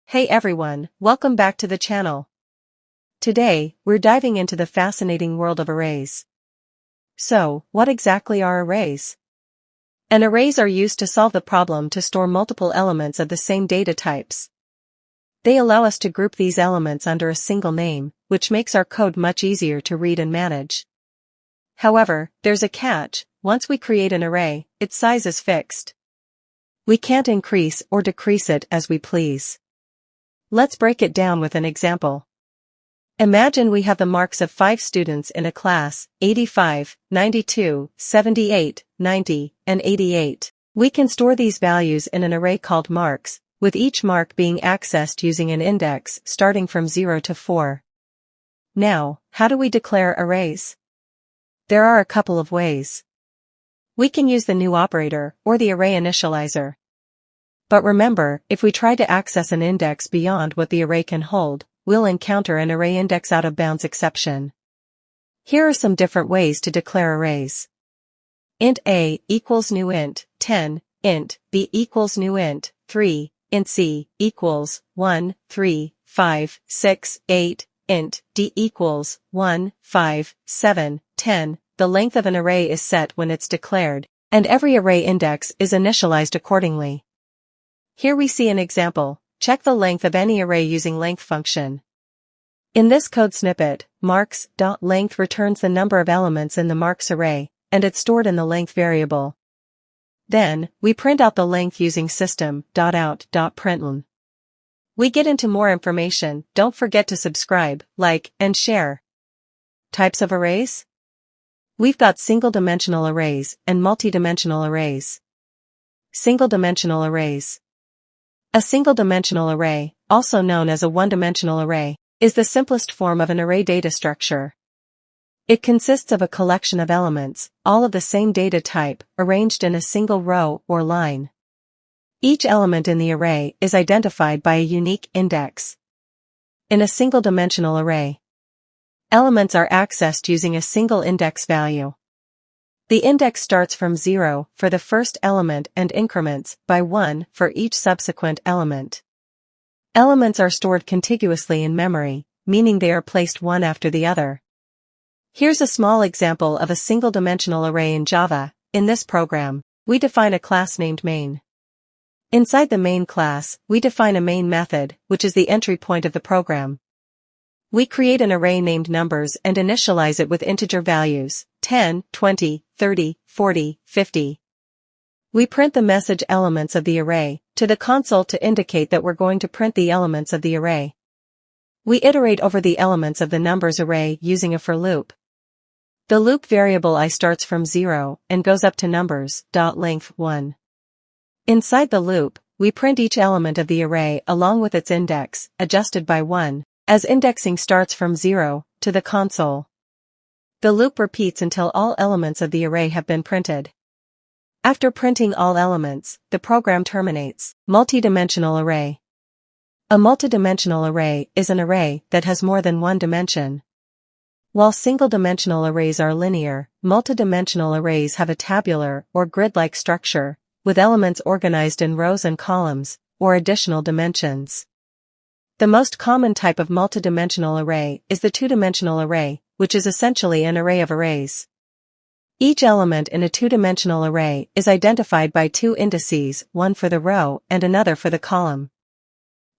Hey everyone, welcome back to the channel. Today, we're diving into the fascinating world of arrays. So, what exactly are arrays? Arrays are used to solve the problem to store multiple elements of the same data types. They allow us to group these elements under a single name, which makes our code much easier to read and manage. However, there's a catch: once we create an array, its size is fixed. We can't increase or decrease it as we please. Let's break it down with an example. Imagine we have the marks of 5 students in a class: 85, 92, 78, 90, and 88. We can store these values in an array called marks, with each mark being accessed using an index starting from 0 to 4. Now, how do we declare arrays? There are a couple of ways. We can use the new operator or the array initializer. But remember, if we try to access an index beyond what the array can hold, we'll encounter an array index out of bounds exception. Here are some different ways to declare arrays. Int a equals new int 10, int b equals new int 3, int c equals 1, 3, 5, 6, 8, int d equals 1, 5, 7, 10. The length of an array is set when it's declared, and every array index is initialized accordingly. Here we see an example. Check the length of any array using length function. In this code snippet, marks.length returns the number of elements in the marks array, and it's stored in the length variable. Then, we print out the length using system.out.println. We get into more information. Don't forget to subscribe, like, and share. Types of arrays? We've got single-dimensional arrays and multi-dimensional arrays. Single-dimensional arrays. A single-dimensional array, also known as a one-dimensional array, is the simplest form of an array data structure. It consists of a collection of elements, all of the same data type, arranged in a single row or line. Each element in the array is identified by a unique index. In a single-dimensional array, elements are accessed using a single index value. The index starts from 0 for the first element and increments by 1 for each subsequent element. Elements are stored contiguously in memory, meaning they are placed one after the other. Here's a small example of a single-dimensional array in Java. In this program, we define a class named main. Inside the main class, we define a main method, which is the entry point of the program. We create an array named numbers and initialize it with integer values: 10, 20, 30, 40, 50. We print the message elements of the array to the console to indicate that we're going to print the elements of the array. We iterate over the elements of the numbers array using a for loop. The loop variable I starts from 0 and goes up to numbers.length 1. Inside the loop, we print each element of the array along with its index, adjusted by 1. As indexing starts from 0 to the console. The loop repeats until all elements of the array have been printed. After printing all elements, the program terminates. Multidimensional array. A multidimensional array is an array that has more than one dimension. While single-dimensional arrays are linear, multidimensional arrays have a tabular or grid-like structure, with elements organized in rows and columns, or additional dimensions. The most common type of multidimensional array is the two-dimensional array, which is essentially an array of arrays. Each element in a two-dimensional array is identified by 2 indices, one for the row and another for the column.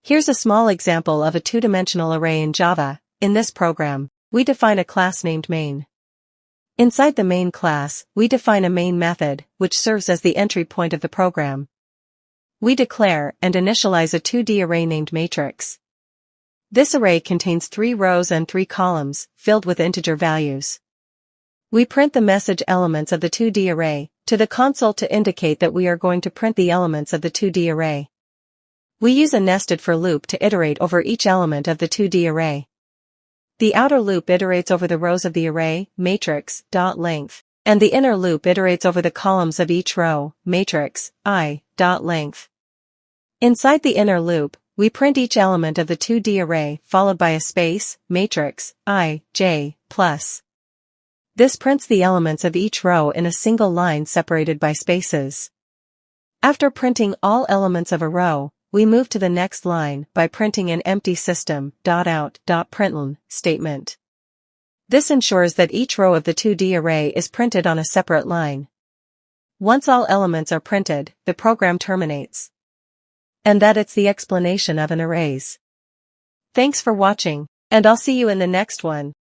Here's a small example of a two-dimensional array in Java. In this program, we define a class named main. Inside the main class, we define a main method, which serves as the entry point of the program. We declare and initialize a 2D array named matrix. This array contains 3 rows and 3 columns, filled with integer values. We print the message elements of the 2D array to the console to indicate that we are going to print the elements of the 2D array. We use a nested for loop to iterate over each element of the 2D array. The outer loop iterates over the rows of the array, matrix.length, and the inner loop iterates over the columns of each row, matrix i.length. Inside the inner loop, we print each element of the 2D array followed by a space, matrix, I, j, plus. This prints the elements of each row in a single line separated by spaces. After printing all elements of a row, we move to the next line by printing an empty system.out.println statement. This ensures that each row of the 2D array is printed on a separate line. Once all elements are printed, the program terminates. And that's the explanation of an arrays. Thanks for watching, and I'll see you in the next one.